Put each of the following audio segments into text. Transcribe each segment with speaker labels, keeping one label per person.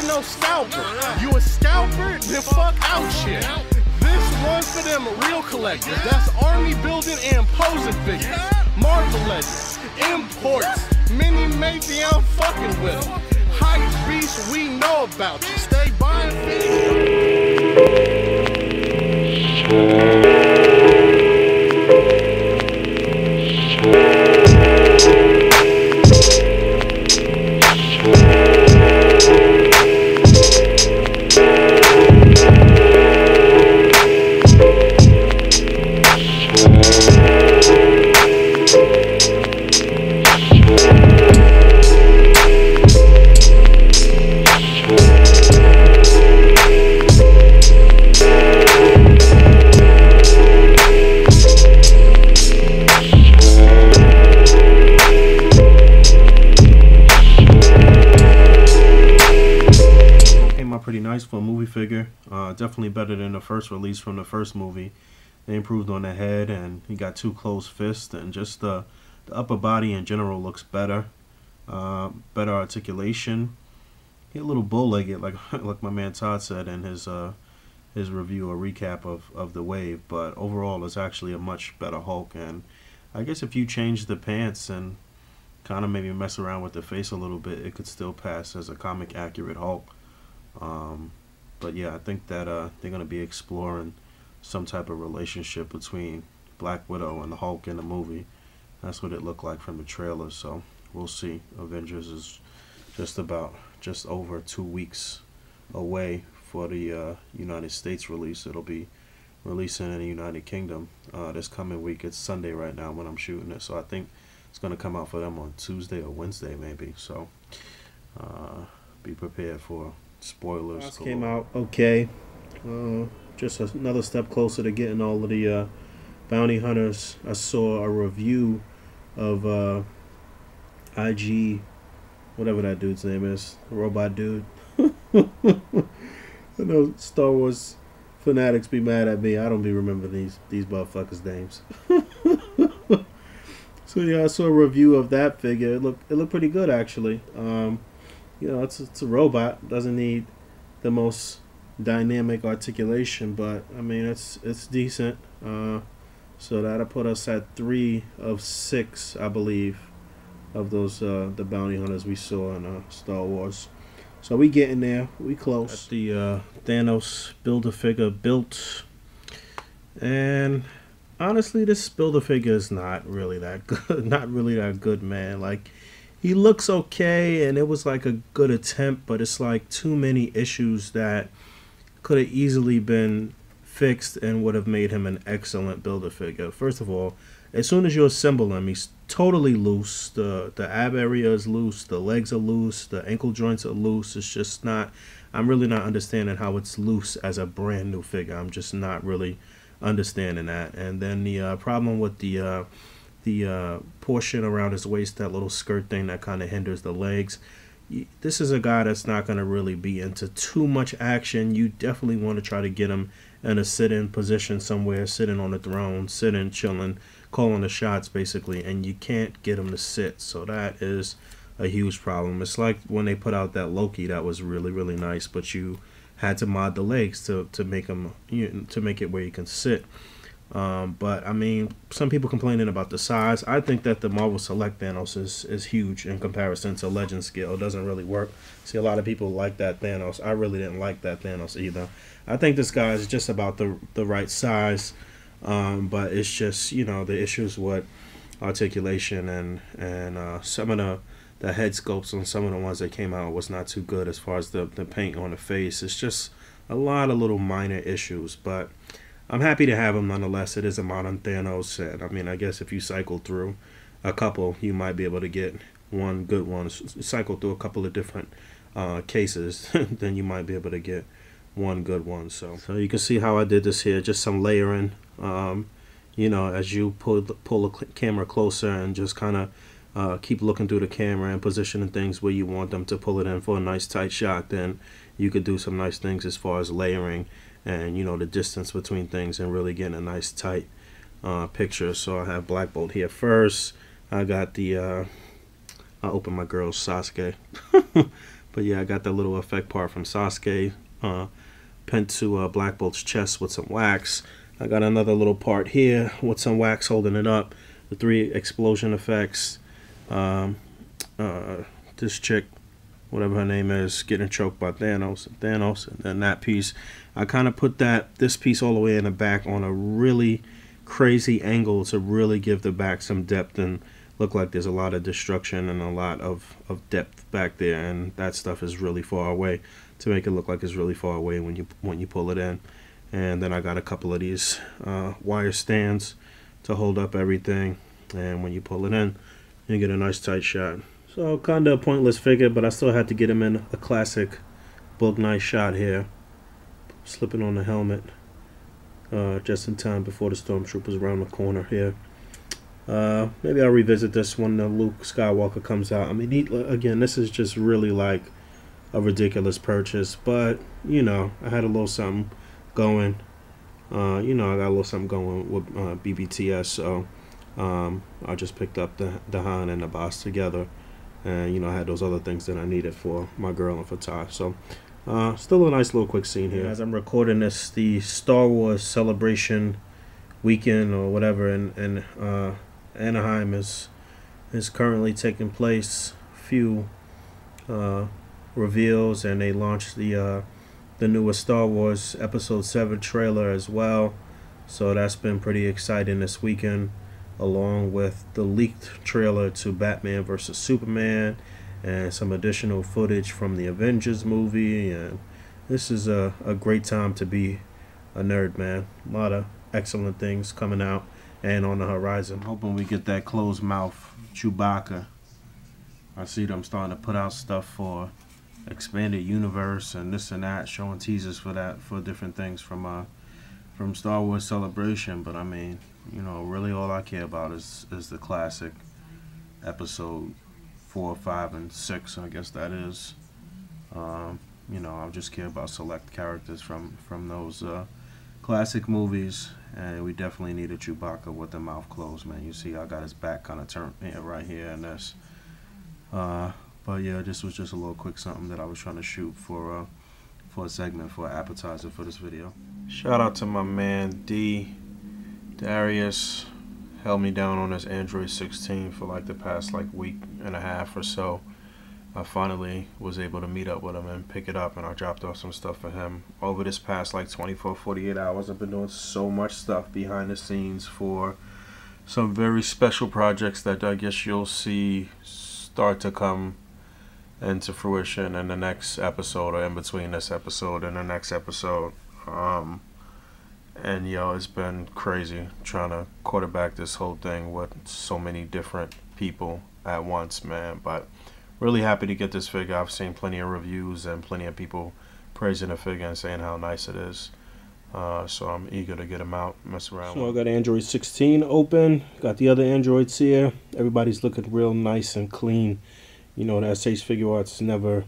Speaker 1: no scalper. You a scalper? Then fuck out shit. This one's for them real collectors. That's army building and posing figures. Marvel Legends, imports, mini matey, I'm fucking with them. Hype beast, we know about you. Stay buying
Speaker 2: pretty nice for a movie figure. Definitely better than the first release from the first movie. They improved on the head, and he got 2 closed fists, and just the upper body in general looks better. Better articulation. He a little bow-legged, like my man Todd said in his review or recap of the wave. But overall, it's actually a much better Hulk. And I guess if you change the pants and kind of maybe mess around with the face a little bit, it could still pass as a comic accurate Hulk. But yeah, I think that they're going to be exploring some type of relationship between Black Widow and the Hulk in the movie. That's what it looked like from the trailer, so we'll see. Avengers is just over 2 weeks away for the United States release. It'll be releasing in the United Kingdom this coming week. It's Sunday right now when I'm shooting it, so I think it's going to come out for them on Tuesday or Wednesday maybe, so be prepared for spoilers.
Speaker 3: This came out okay. Just another step closer to getting all of the bounty hunters. I saw a review of IG, whatever that dude's name is, the robot dude. I know Star Wars fanatics be mad at me. I don't be remembering these motherfuckers' names. So yeah, I saw a review of that figure. It looked pretty good actually. You know, it's a robot. Doesn't need the most dynamic articulation, but I mean it's decent. So that'll put us at 3 of 6, I believe, of those the bounty hunters we saw in Star Wars. So we getting there. We close. At the Thanos Build-A-Figure built, and honestly, this Build-A-Figure is not really that good. Not really that good, man. Like, he looks okay, and it was like a good attempt, but it's like too many issues that could have easily been fixed and would have made him an excellent Build-A-Figure. First of all, as soon as you assemble him, he's totally loose. The ab area is loose, the legs are loose, the ankle joints are loose. It's just not, I'm really not understanding how it's loose as a brand new figure. I'm just not really understanding that. And then the problem with the portion around his waist, that little skirt thing that kind of hinders the legs. This is a guy that's not going to really be into too much action. You definitely want to try to get him in a sit-in position somewhere, sitting on the throne, sitting, chilling, calling the shots basically, and you can't get him to sit. So that is a huge problem. It's like when they put out that Loki, that was really, really nice, but you had to mod the legs to make him, to make it where you can sit. But I mean, some people complaining about the size. I think that the Marvel Select Thanos is huge in comparison to Legend scale. It doesn't really work. See, a lot of people like that Thanos. I really didn't like that Thanos either. I think this guy is just about the right size, but it's just, you know, the issues with articulation and some of the head sculpts on some of the ones that came out was not too good as far as the paint on the face. It's just a lot of little minor issues, but I'm happy to have him nonetheless. It is a modern Thanos set. I mean, I guess if you cycle through a couple, you might be able to get one good one. Cycle through a couple of different cases, then you might be able to get one good one. So you can see how I did this here. Just some layering. You know, as you pull the camera closer and just kind of keep looking through the camera and positioning things where you want them to pull it in for a nice tight shot, then you could do some nice things as far as layering and, you know, the distance between things and really getting a nice tight picture. So I have Black Bolt here first. I got the I opened my girl's Sasuke
Speaker 2: But yeah, I got that little effect part from Sasuke pinned to Black Bolt's chest with some wax. I got another little part here with some wax holding it up. The 3 explosion effects. This chick, whatever her name is, getting choked by Thanos, and then that piece. I kind of put this piece all the way in the back on a really crazy angle to really give the back some depth and look like there's a lot of destruction and a lot of depth back there, and that stuff is really far away to make it look like it's really far away when you pull it in. And then I got a couple of these wire stands to hold up everything, and when you pull it in, you get a nice tight shot. So kind of a pointless figure, but I still had to get him in a classic bulk knife shot here, slipping on the helmet just in time before the stormtroopers around the corner here. Maybe I'll revisit this when the Luke Skywalker comes out. I mean, again, this is just really like a ridiculous purchase, but you know, I had a little something going. You know, I got a little something going with BBTS, so I just picked up the Han and the boss together, and you know, I had those other things that I needed for my girl and for Ty. So still a nice little quick scene here. As I'm recording this, the Star Wars Celebration weekend or whatever in Anaheim is currently taking place. Few reveals, and they launched the newest Star Wars Episode 7 trailer as well. So that's been pretty exciting this weekend, along with the leaked trailer to Batman vs. Superman and some additional footage from the Avengers movie. And this is a great time to be a nerd, man. A lot of excellent things coming out and on the horizon. I'm hoping we get that closed mouth Chewbacca. I see them starting to put out stuff for expanded universe and this and that, showing teasers for that, for different things from Star Wars Celebration. But I mean, you know, really all I care about is the classic episode 4, 5, and 6. I guess that is. You know, I just care about select characters from those classic movies, and we definitely need a Chewbacca with the mouth closed, man. You see, I got his back kind of turned right here in this. But yeah, this was just a little quick something that I was trying to shoot for a segment, for an appetizer for this video. Shout out to my man D. Darius. Held me down on this Android 16 for like the past week and a half or so. I finally was able to meet up with him and pick it up, and I dropped off some stuff for him. Over this past 24, 48 hours, I've been doing so much stuff behind the scenes for some very special projects that I guess you'll see start to come into fruition in the next episode, or in between this episode and the next episode. And yo, it's been crazy trying to quarterback this whole thing with so many different people at once, man. But really happy to get this figure. I've seen plenty of reviews and plenty of people praising the figure and saying how nice it is. So I'm eager to get them out, mess around. So I got Android 16 open. Got the other Androids here. Everybody's looking real nice and clean. You know, the SH Figuarts never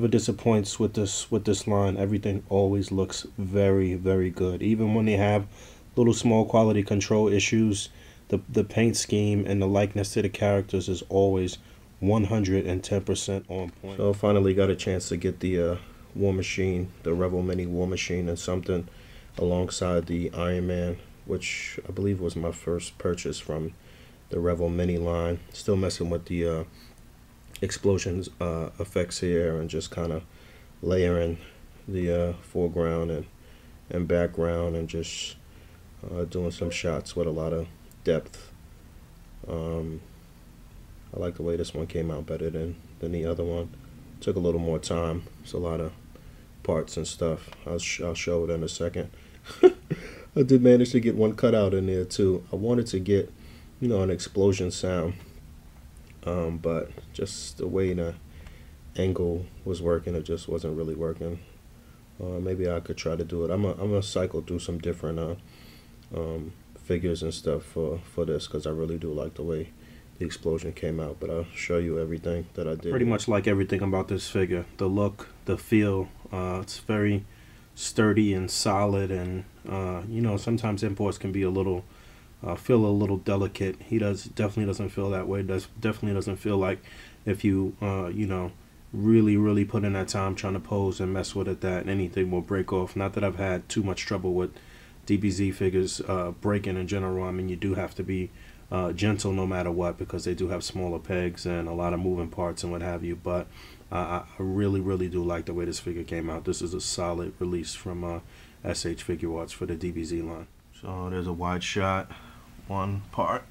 Speaker 2: disappoints with this line. Everything always looks very, very good. Even when they have little small quality control issues, the paint scheme and the likeness to the characters is always 110% on point. So I finally got a chance to get the War Machine, the RevolMini War Machine, and something alongside the Iron Man, which I believe was my first purchase from the RevolMini line. Still messing with the explosions effects here, and just kind of layering the foreground and background, and just doing some shots with a lot of depth. I like the way this one came out better than the other one. Took a little more time. It's a lot of parts and stuff. I'll show it in a second. I did manage to get one cut out in there too. I wanted to get, you know, an explosion sound, but just the way the angle was working, it just wasn't really working. Maybe I could try to do it. I'm gonna cycle through some different figures and stuff for this, because I really do like the way the explosion came out. But I'll show you everything that I did. Pretty much like everything about this figure. The look, the feel, it's very sturdy and solid, and you know, sometimes imports can be a little feel a little delicate. He definitely doesn't feel that way. Definitely doesn't feel like if you you know, really put in that time trying to pose and mess with it, that anything will break off. Not that I've had too much trouble with DBZ figures breaking in general. I mean, you do have to be gentle no matter what, because they do have smaller pegs and a lot of moving parts and what have you. But I really do like the way this figure came out. This is a solid release from SH Figuarts for the DBZ line. So there's a wide shot, one part,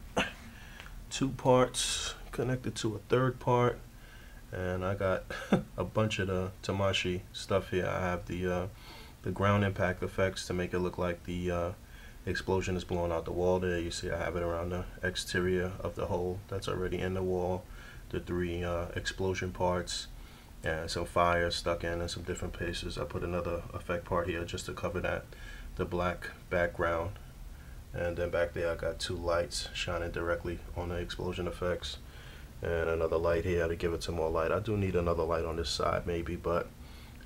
Speaker 2: two parts connected to a third part, and I got a bunch of the Tamashii stuff here. I have the ground impact effects to make it look like the explosion is blowing out the wall there. You see I have it around the exterior of the hole that's already in the wall, the 3 explosion parts, and some fire stuck in some different places. I put another effect part here just to cover that, the black background. And then back there I got 2 lights shining directly on the explosion effects, and another light here to give it some more light. I do need another light on this side maybe, but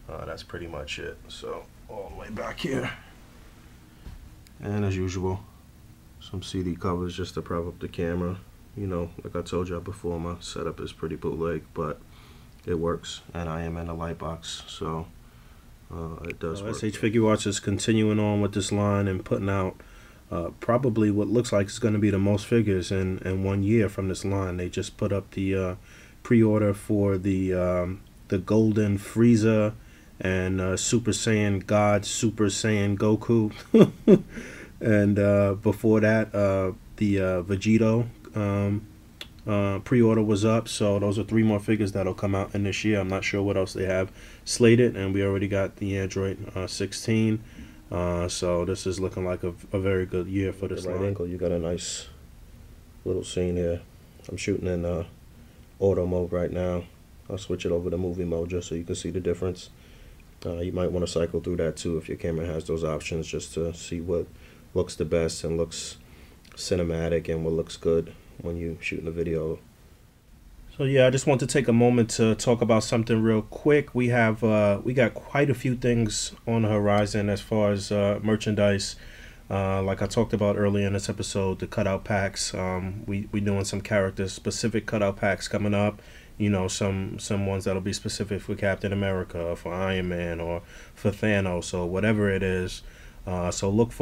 Speaker 2: that's pretty much it. So all the way back here, and as usual, some CD covers just to prop up the camera. You know, like I told y'all before, my setup is pretty bootleg, but it works, and I am in a light box, so it does work. SH Figuarts is continuing on with this line and putting out probably what looks like it's going to be the most figures in 1 year from this line. They just put up the pre-order for the golden Frieza and Super Saiyan God, Super Saiyan Goku, and before that the Vegito pre-order was up. So those are 3 more figures that'll come out in this year. I'm not sure what else they have slated, and we already got the Android 16. So this is looking like a very good year for this line. Right angle, you got a nice little scene here. I'm shooting in auto mode right now. I'll switch it over to movie mode just so you can see the difference. You might want to cycle through that too if your camera has those options, just to see what looks the best and looks cinematic and what looks good when you shooting a video. So yeah, I just want to take a moment to talk about something real quick. We got quite a few things on the horizon as far as merchandise. Like I talked about earlier in this episode, the cutout packs. We doing some character specific cutout packs coming up. You know, some ones that'll be specific for Captain America, or for Iron Man, or for Thanos, or whatever it is. So look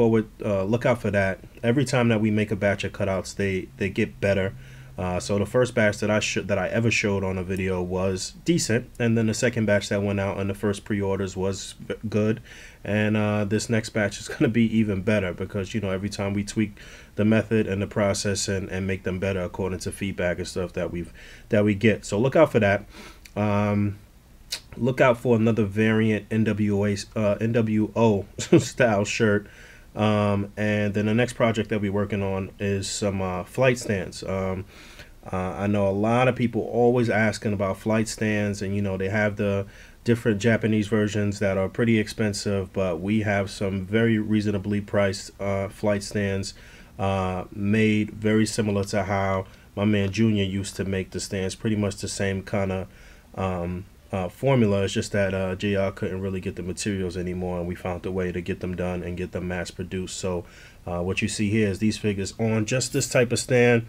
Speaker 2: out for that. Every time that we make a batch of cutouts, they get better. So the first batch that I ever showed on a video was decent, and then the second batch that went out in the first pre-orders was good, and this next batch is going to be even better, because, you know, every time we tweak the method and the process and make them better according to feedback and stuff that we get. So look out for that. Look out for another variant NWO style shirt. And then the next project that we're working on is some flight stands. I know a lot of people always asking about flight stands, and you know, they have the different Japanese versions that are pretty expensive, but we have some very reasonably priced flight stands made very similar to how my man Junior used to make the stands. Pretty much the same kind of formula. It's just that JR couldn't really get the materials anymore, and we found a way to get them done and get them mass produced. So what you see here is these figures on just this type of stand,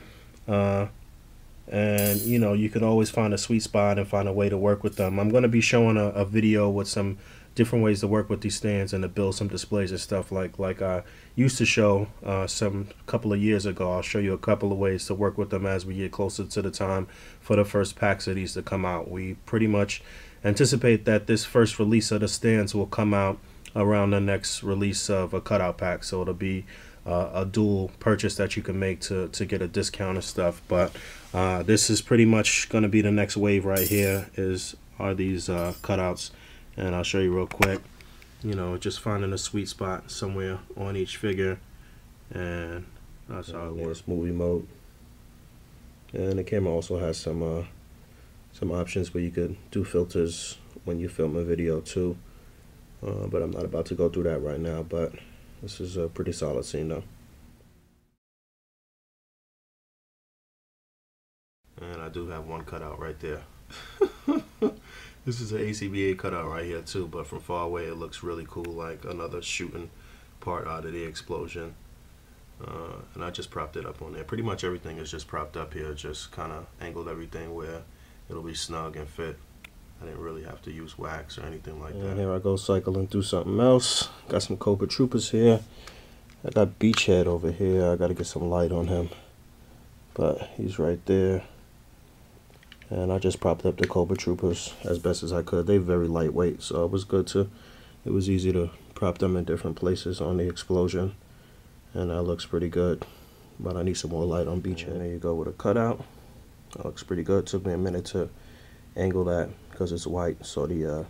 Speaker 2: and you know, you can always find a sweet spot and find a way to work with them. I'm going to be showing a video with some different ways to work with these stands and to build some displays and stuff like I used to show some couple of years ago. I'll show you a couple of ways to work with them as we get closer to the time for the first packs of these to come out. We pretty much anticipate that this first release of the stands will come out around the next release of a cutout pack, so it'll be a dual purchase that you can make to get a discount and stuff. But this is pretty much going to be the next wave right here, are these cutouts. And I'll show you real quick. You know, just finding a sweet spot somewhere on each figure, and that's how it works. Movie mode, and the camera also has some options where you could do filters when you film a video too. But I'm not about to go through that right now. But this is a pretty solid scene though. And I do have one cutout right there. This is an A.C.B.A. cutout right here too, but from far away it looks really cool, like another shooting part out of the explosion. And I just propped it up on there. Pretty much everything is just propped up here, just kind of angled everything where it'll be snug and fit I didn't really have to use wax or anything like that.
Speaker 4: And here I go cycling through something else. Got some Cobra Troopers here. I got Beachhead over here. I got to get some light on him. But he's right there. And I just propped up the Cobra Troopers as best as I could. They're very lightweight, so it was good to, it was easy to prop them in different places on the explosion. And that looks pretty good. But I need some more light on Beachhead. And there you go with a cutout. That looks pretty good. Took me a minute to angle that because it's white, so the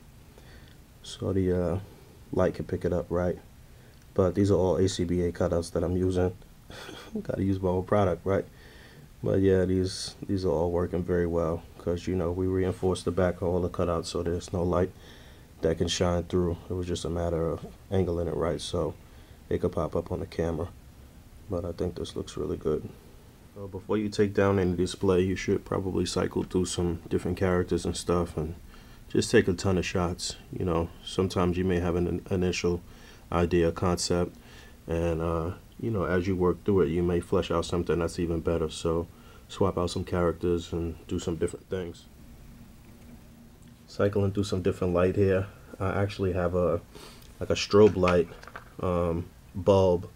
Speaker 4: light can pick it up right. But these are all A.C.B.A. cutouts that I'm using. Gotta use my own product, right? But yeah, these are all working very well because, you know, we reinforced the back of all the cutouts so there's no light that can shine through. It was just a matter of angling it right so it could pop up on the camera. But I think this looks really good. So before you take down any display, you should probably cycle through some different characters and stuff and just take a ton of shots. You know, sometimes you may have an initial idea, concept, and you know, as you work through it, you may flesh out something that's even better. So swap out some characters and do some different things. Cycling through some different light here. I actually have a strobe light bulb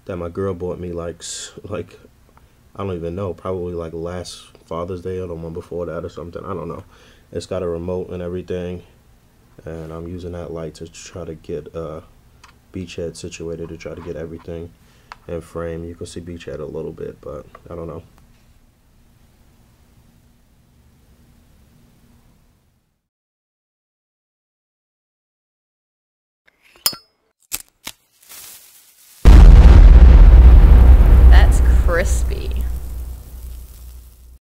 Speaker 4: that my girl bought me like I don't even know, probably like last Father's Day or the one before that or something. I don't know. It's got a remote and everything, and I'm using that light to try to get Beachhead situated, to try to get everything in frame. You can see Beachhead a little bit, but I don't know.